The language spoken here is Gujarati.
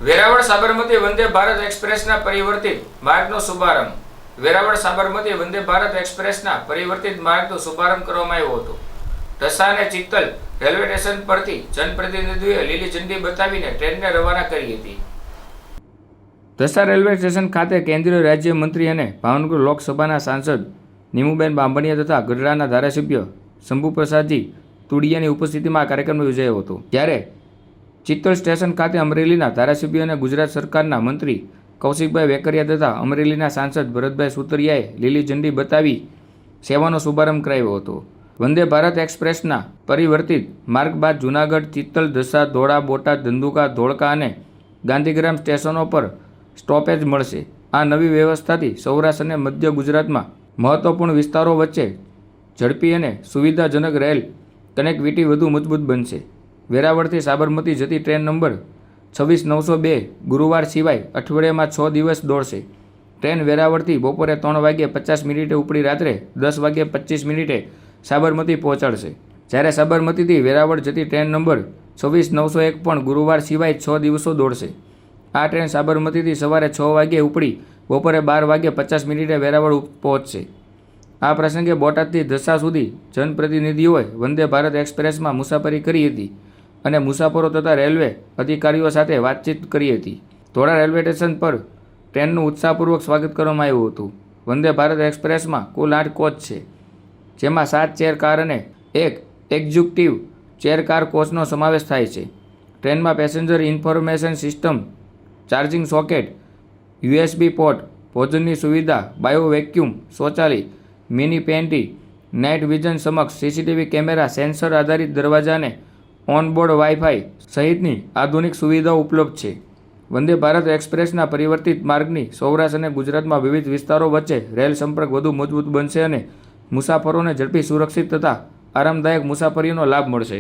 વેરાવળ સાબરમતી વંદે ભારત એક્સપ્રેસના પરિવર્તિત માર્ગનો શુભારંભ. વેરાવળ સાબરમતી વંદે ભારત એક્સપ્રેસના પરિવર્તિત માર્ગનો શુભારંભ કરવામાં આવ્યો હતો. ઢસા અને ચિત્તલ રેલવે સ્ટેશન પરથી જનપ્રતિનિધિઓએ લીલી ઝંડી બતાવીને ટ્રેનને રવાના કરી હતી. ઢસા રેલવે સ્ટેશન ખાતે કેન્દ્રીય રાજ્યમંત્રી અને ભાવનગર લોકસભાના સાંસદ નીમુબેન બાંભણિયા તથા ગઢડાના ધારાસભ્ય શંભુપ્રસાદજી તુડિયાની ઉપસ્થિતિમાં આ કાર્યક્રમ યોજાયો હતો. જ્યારે ચિત્તલ સ્ટેશન ખાતે અમરેલીના ધારાસભ્ય અને ગુજરાત સરકારના મંત્રી કૌશિકભાઈ વેકરિયા તથા અમરેલીના સાંસદ ભરતભાઈ સુતરિયાએ લીલી ઝંડી બતાવી સેવાનો શુભારંભ કરાવ્યો હતો. વંદે ભારત એક્સપ્રેસના પરિવર્તિત માર્ગ બાદ જૂનાગઢ, ચિત્તલ, ઢસા, ધોળા, બોટાદ, ધંધુકા, ધોળકા અને ગાંધીગ્રામ સ્ટેશનો પર સ્ટોપેજ મળશે. આ નવી વ્યવસ્થાથી સૌરાષ્ટ્ર અને મધ્ય ગુજરાતમાં મહત્વપૂર્ણ વિસ્તારો વચ્ચે ઝડપી અને સુવિધાજનક રેલ કનેક્ટિવિટી વધુ મજબૂત બનશે. વેરાવળથી સાબરમતી જતી ટ્રેન નંબર 26902 ગુરુવાર સિવાય અઠવાડિયામાં 6 દિવસ દોડશે. ટ્રેન વેરાવળથી બપોરે 3:50 ઉપડી રાત્રે 10:25 સાબરમતી પહોંચાડશે. જ્યારે સાબરમતીથી વેરાવળ જતી ટ્રેન નંબર 26901 પણ ગુરુવાર સિવાય 6 દિવસો દોડશે. આ ટ્રેન સાબરમતીથી સવારે 6 વાગ્યે ઉપડી બપોરે 12:50 વેરાવળ પહોંચશે. આ પ્રસંગે બોટાદથી ઢસા સુધી જનપ્રતિનિધિઓએ વંદે ભારત એક્સપ્રેસમાં મુસાફરી કરી હતી અને મુસાફરો તથા રેલવે અધિકારીઓ સાથે વાતચીત કરી હતી. ધોળા રેલવે સ્ટેશન પર ટ્રેનનું ઉત્સાહપૂર્વક સ્વાગત કરવામાં આવ્યું હતું. વંદે ભારત એક્સપ્રેસમાં કુલ 8 કોચ છે, જેમાં 7 ચેર કાર અને 1 એક્ઝિક્યુટિવ ચેર કાર કોચનો સમાવેશ થાય છે. ટ્રેનમાં passenger information system, charging socket, USB port, ભોજનની સુવિધા, બાયો વેક્યુમ શૌચાલય, મિની પેન્ટ્રી, નાઇટ વિઝન સમક્ષ CCTV કેમેરા, સેન્સર આધારિત દરવાજા અને ઓનબોર્ડ વાઈફાઈ સહિતની આધુનિક સુવિધાઓ ઉપલબ્ધ છે. વંદે ભારત એક્સપ્રેસના પરિવર્તિત માર્ગની સૌરાષ્ટ્ર અને ગુજરાતમાં વિવિધ વિસ્તારો વચ્ચે રેલ સંપર્ક વધુ મજબૂત બનશે અને મુસાફરોને ઝડપી, સુરક્ષિત તથા આરામદાયક મુસાફરીનો લાભ મળશે.